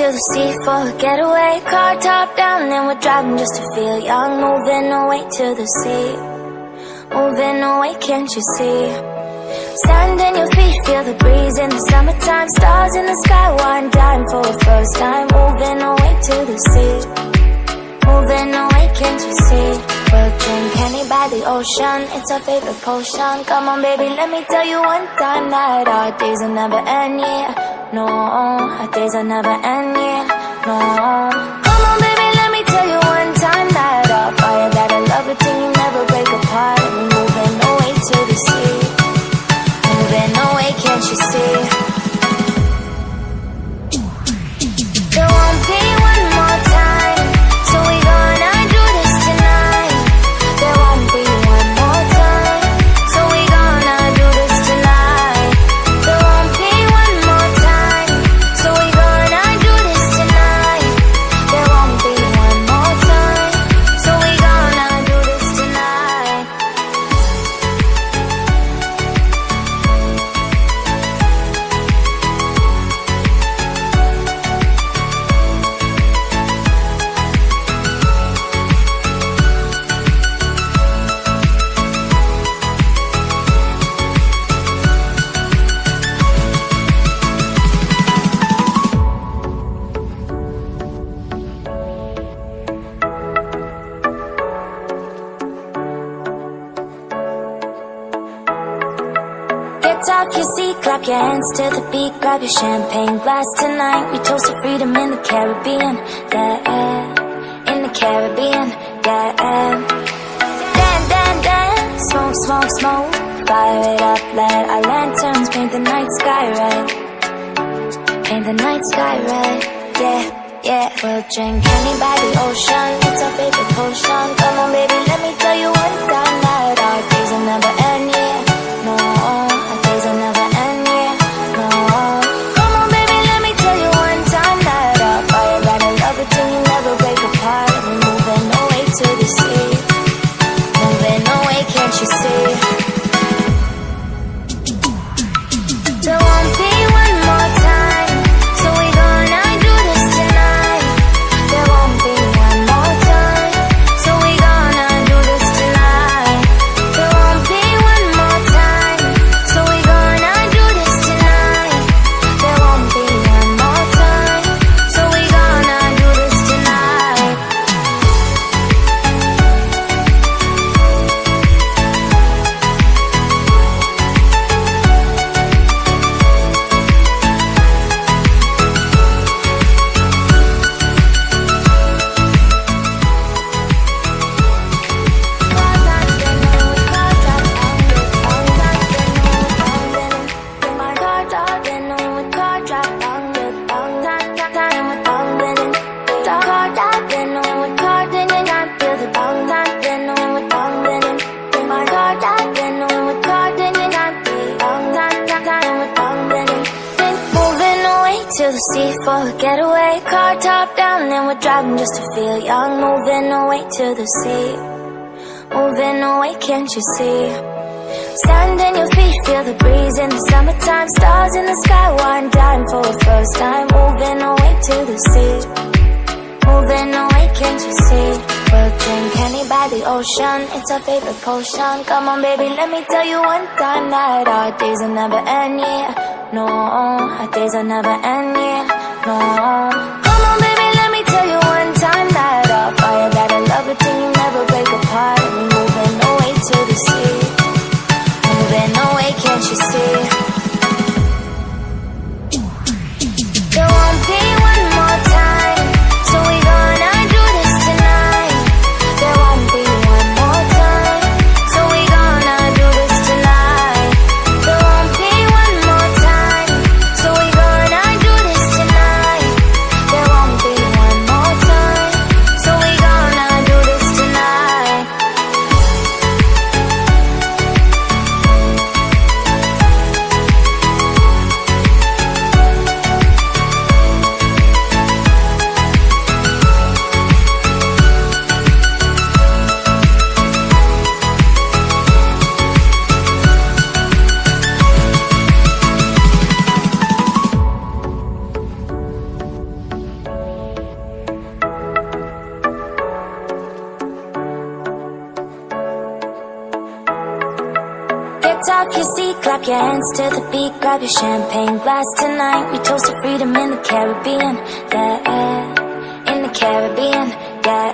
to the sea for a getaway. Car top down and we're driving just to feel young. Moving away to the sea, moving away, can't you see? Sand in your feet, feel the breeze in the summertime. Stars in the sky, one dime for the first time. Moving away to the sea, moving away, can't you see? We'll drink honey by the ocean, it's our favorite potion. Come on baby, let me tell you one time that our days will never end, yeah. No, our days will never end, yeah. No. Come on baby, let me tell you one time that our fire got a love it till you never break apart. And we're moving away to the sea, moving away, can't you see? There won't be one more time, so we gonna do this tonight. There won't be one more time, so we gonna do this tonight. There won't be one more time, so we gonna do this tonight. There won't be one more time, so we gonna do this tonight. Get off your seat, clap your hands to the beat. Grab your champagne glass tonight. We toast to freedom in the Caribbean, yeah. In the Caribbean, yeah. Dance, dance, dance, smoke, smoke, smoke. Fire it up, let our lanterns paint the night sky red. Paint the night sky red, yeah, yeah. We'll drink honey by the ocean, it's our favorite potion. Come on baby, let me tell you one time that our days will never end, yeah. No, our days will never end, yeah. No. Come on baby, let me tell you one time that our fire got a love it till you never break apart. And we're moving away to the sea, moving away, can't you see? There won't be one more time, so we gonna do this tonight. There won't be one more time, so we gonna do this tonight. There won't be one more time, so we gonna do this tonight. There won't be one more time, so we gonna do this tonight. To the sea for a getaway. Car top down and we're driving just to feel young. Moving away to the sea, moving away, can't you see? Sand in your feet, feel the breeze in the summertime. Stars in the sky, one dime for the first time. Moving away to the sea, moving away, can't you see? We'll drink honey by the ocean, it's our favorite potion. Come on baby, let me tell you one time that our days will never end, yeah. No, our days will never end, yeah. No. Come on baby, let me tell you one time that our fire got a love it till you never break apart. And we're moving away to the sea, moving away, can't you see? There won't be one more time, so we gonna do this tonight. There won't be one more time, so we gonna do this tonight. There won't be one more time, so we gonna do this tonight. clap your hands to the beat, grab your champagne glass. Tonight we toast to freedom in the Caribbean, yeah, in the Caribbean, yeah.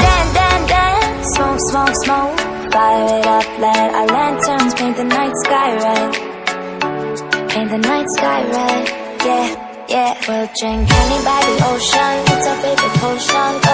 Dance, dance, dance, smoke, smoke, smoke, fire it up, let our lanterns paint the night sky red, paint the night sky red, yeah, yeah. We'll drink honey by the ocean,